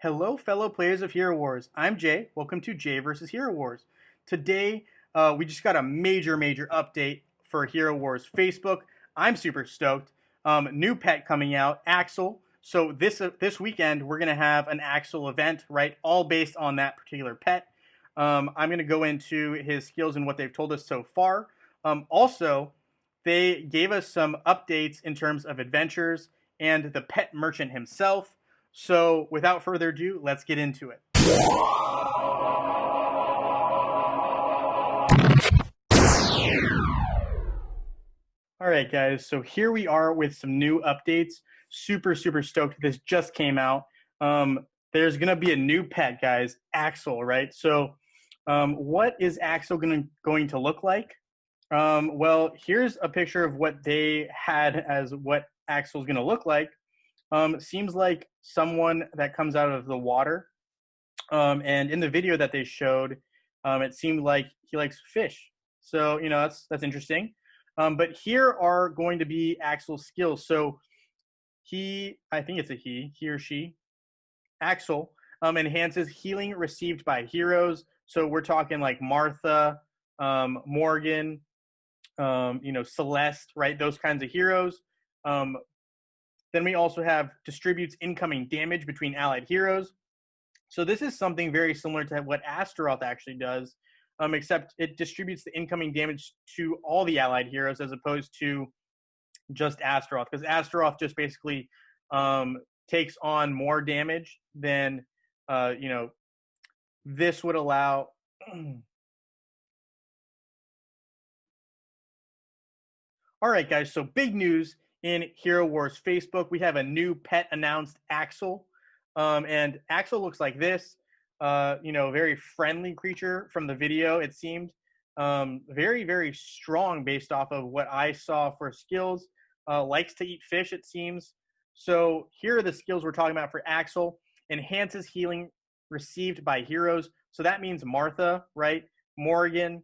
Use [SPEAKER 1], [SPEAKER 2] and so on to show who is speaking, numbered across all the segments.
[SPEAKER 1] Hello, fellow players of Hero Wars. I'm Jay. Welcome to Jay versus Hero Wars. Today, we just got a major update for Hero Wars Facebook. I'm super stoked. New pet coming out, Axel. So this weekend, we're gonna have an Axel event, right? All based on that particular pet. I'm gonna go into his skills and what they've told us so far. Also, they gave us some updates in terms of adventures and the pet merchant himself. So, without further ado, let's get into it. All right, guys. So here we are with some new updates. Super stoked. This just came out. There's gonna be a new pet, guys. Axel, right? So, what is Axel going to look like? Well, here's a picture of what they had as what Axel's gonna look like. Seems like someone that comes out of the water. And in the video that they showed, it seemed like he likes fish. So that's interesting. But here are going to be Axel's skills. So I think it's a he or she. Axel enhances healing received by heroes. So we're talking like Martha, Morgan, Celeste, right? Those kinds of heroes. Then we also have distributes incoming damage between allied heroes. So this is something very similar to what Astaroth actually does, except it distributes the incoming damage to all the allied heroes as opposed to just Astaroth, because Astaroth just basically takes on more damage than, this would allow. All right, guys, so big news in Hero Wars Facebook. We have a new pet announced, Axel. And Axel looks like this, very friendly creature from the video, it seemed. Very strong based off of what I saw for skills. Likes to eat fish, it seems. So here are the skills we're talking about for Axel. Enhances healing received by heroes. So that means Martha, right? Morgan,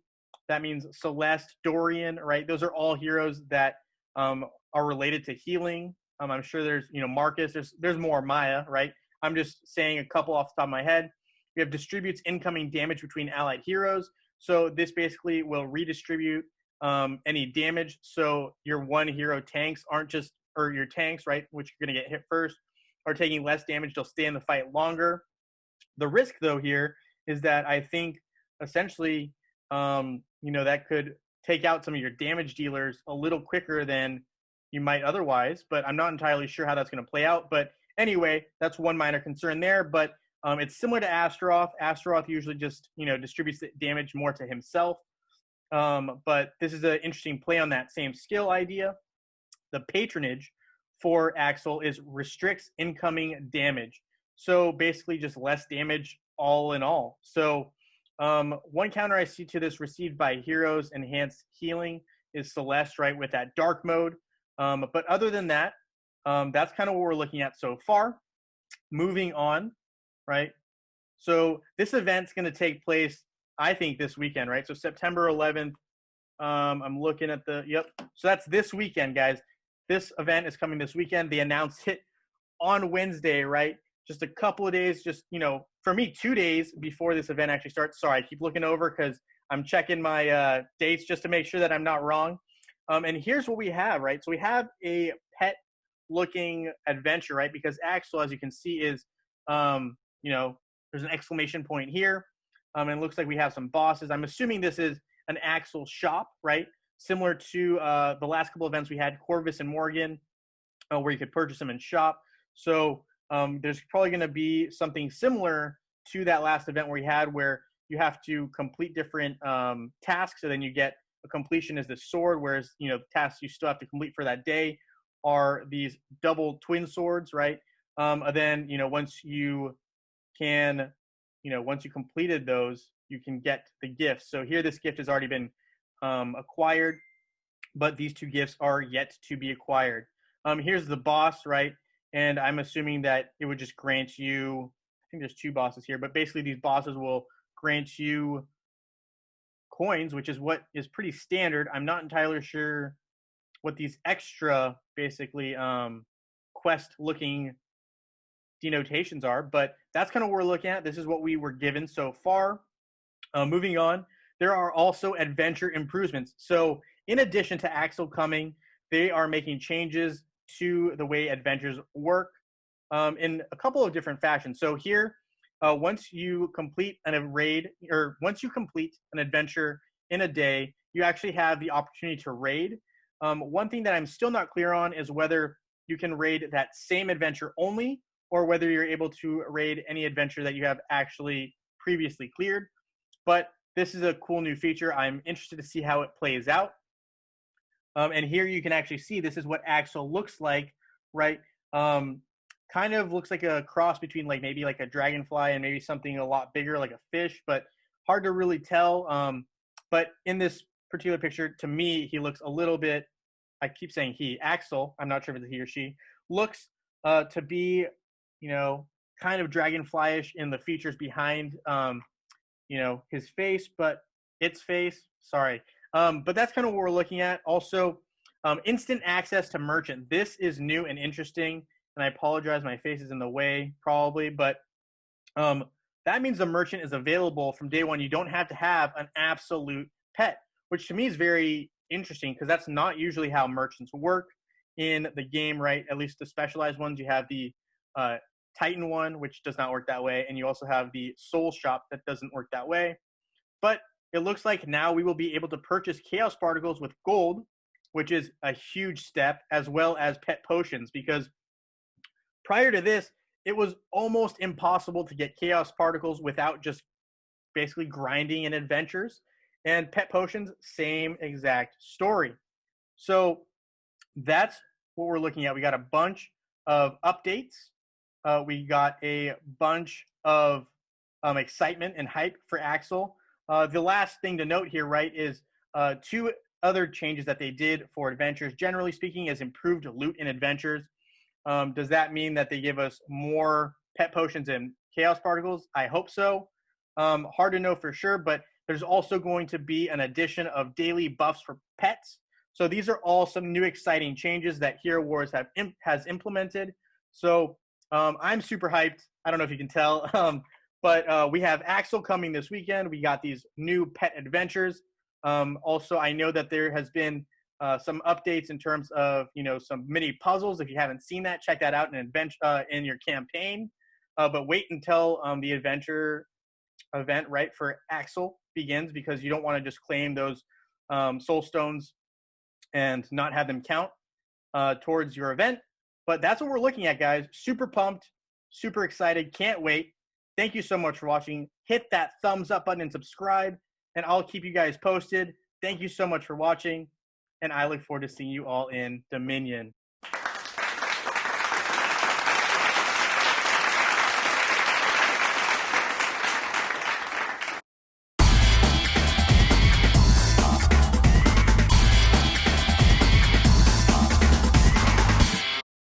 [SPEAKER 1] that means Celeste, Dorian, right? Those are all heroes that are related to healing. I'm sure there's, Marcus, there's more, Maya, right? I'm just saying a couple off the top of my head. We have distributes incoming damage between allied heroes. So this basically will redistribute any damage. So your one hero tanks aren't just, or your tanks, right, which you're going to get hit first, are taking less damage. They'll stay in the fight longer. The risk, though, here is that I think essentially, that could take out some of your damage dealers a little quicker than you might otherwise. But I'm not entirely sure how that's going to play out. But anyway, that's one minor concern there. But it's similar to Astaroth. Astaroth usually just, distributes the damage more to himself. But this is an interesting play on that same skill idea. The patronage for Axel is restricts incoming damage. So basically just less damage all in all. So one counter I see to this received by heroes enhanced healing is Celeste, right, with that dark mode. But other than that, that's kind of what we're looking at so far. Moving on, right? So this event's going to take place, I think, this weekend, right? So September 11th. I'm looking at yep. So that's this weekend, guys. This event is coming this weekend. They announced it on Wednesday, right? Just a couple of days, for me, 2 days before this event actually starts. Sorry, I keep looking over because I'm checking my dates just to make sure that I'm not wrong. And here's what we have, right? So we have a pet-looking adventure, right? Because Axel, as you can see, is, there's an exclamation point here. And it looks like we have some bosses. I'm assuming this is an Axel shop, right? Similar to the last couple events we had, Corvus and Morgan, where you could purchase them in shop. So there's probably going to be something similar to that last event we had where you have to complete different tasks, and then you get a completion as the sword, whereas, the tasks you still have to complete for that day are these double twin swords, right? And then, once you completed those, you can get the gifts. So here, this gift has already been acquired, but these two gifts are yet to be acquired. Here's the boss, right? And I'm assuming that it would just grant you, I think there's two bosses here, but basically these bosses will grant you coins, which is what is pretty standard. I'm not entirely sure what these extra, basically, quest-looking denotations are, but that's kind of what we're looking at. This is what we were given so far. Moving on, there are also adventure improvements. So in addition to Axel coming, they are making changes to the way adventures work in a couple of different fashions. So here, once you complete a raid, or once you complete an adventure in a day, you actually have the opportunity to raid. One thing that I'm still not clear on is whether you can raid that same adventure only, or whether you're able to raid any adventure that you have actually previously cleared. But this is a cool new feature. I'm interested to see how it plays out. And here you can actually see this is what Axel looks like, right? Kind of looks like a cross between like maybe like a dragonfly and maybe something a lot bigger like a fish, but hard to really tell. But in this particular picture, to me, he looks a little bit, I keep saying he, Axel, I'm not sure if it's he or she, looks to be, you know, kind of dragonflyish in the features behind, you know, his face, but its face, sorry. But that's kind of what we're looking at. Also, instant access to merchant. This is new and interesting, and I apologize, my face is in the way probably, but that means the merchant is available from day one. You don't have to have an absolute pet, which to me is very interesting because that's not usually how merchants work in the game, right? At least the specialized ones. You have the Titan one, which does not work that way, and you also have the Soul Shop that doesn't work that way. But it looks like now we will be able to purchase Chaos Particles with gold, which is a huge step, as well as pet potions, because prior to this, it was almost impossible to get Chaos Particles without just basically grinding in adventures. And pet potions, same exact story. So that's what we're looking at. We got a bunch of updates. We got a bunch of excitement and hype for Axel. The last thing to note here, right, is two other changes that they did for adventures. Generally speaking, is improved loot in adventures. Does that mean that they give us more pet potions and chaos particles? I hope so. Hard to know for sure, but there's also going to be an addition of daily buffs for pets. So these are all some new exciting changes that Hero Wars has implemented. So I'm super hyped. I don't know if you can tell, but we have Axel coming this weekend. We got these new pet adventures. Also, I know that there has been some updates in terms of, you know, some mini puzzles. If you haven't seen that, check that out in your campaign. But wait until the adventure event, right, for Axel begins, because you don't want to just claim those soul stones and not have them count towards your event. But that's what we're looking at, guys. Super pumped, super excited, can't wait. Thank you so much for watching. Hit that thumbs up button and subscribe, and I'll keep you guys posted. Thank you so much for watching, and I look forward to seeing you all in Dominion.